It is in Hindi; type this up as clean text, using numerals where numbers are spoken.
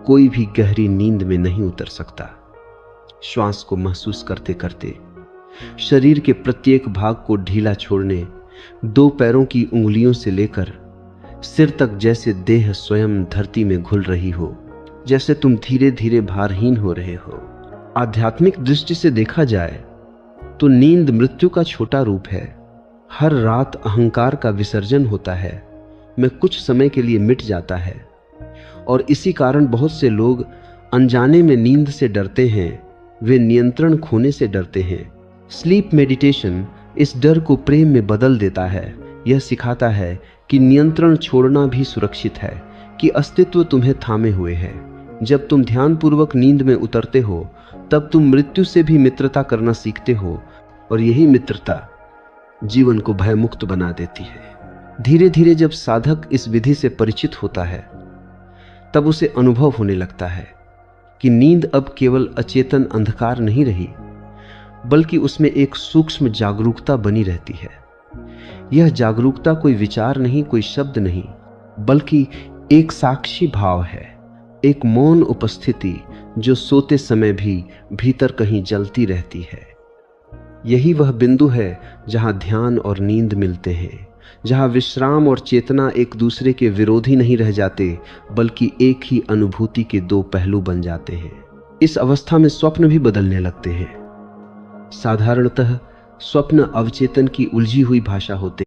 कोई भी गहरी नींद में नहीं उतर सकता। श्वास को महसूस करते करते, शरीर के प्रत्येक भाग को ढीला छोड़ने, 2 पैरों की उंगलियों से लेकर सिर तक जैसे देह स्वयं धरती में घुल रही हो, जैसे तुम धीरे धीरे भारहीन हो रहे हो। आध्यात्मिक दृष्टि से देखा जाए तो नींद मृत्यु का छोटा रूप है। हर रात अहंकार का विसर्जन होता है, मैं कुछ समय के लिए मिट जाता है, और इसी कारण बहुत से लोग अनजाने में नींद से डरते हैं। वे नियंत्रण खोने से डरते हैं। स्लीप मेडिटेशन इस डर को प्रेम में बदल देता है। यह सिखाता है कि नियंत्रण छोड़ना भी सुरक्षित है, कि अस्तित्व तुम्हें थामे हुए है। जब तुम ध्यानपूर्वक नींद में उतरते हो, तब तुम मृत्यु से भी मित्रता करना सीखते हो, और यही मित्रता जीवन को भयमुक्त बना देती है। धीरे धीरे जब साधक इस विधि से परिचित होता है, तब उसे अनुभव होने लगता है कि नींद अब केवल अचेतन अंधकार नहीं रही, बल्कि उसमें एक सूक्ष्म जागरूकता बनी रहती है। यह जागरूकता कोई विचार नहीं, कोई शब्द नहीं, बल्कि एक साक्षी भाव है, एक मौन उपस्थिति जो सोते समय भी भीतर कहीं जलती रहती है। यही वह बिंदु है जहां ध्यान और नींद मिलते हैं, जहां विश्राम और चेतना एक दूसरे के विरोधी नहीं रह जाते, बल्कि एक ही अनुभूति के 2 पहलू बन जाते हैं। इस अवस्था में स्वप्न भी बदलने लगते हैं। साधारणतः स्वप्न अवचेतन की उलझी हुई भाषा होते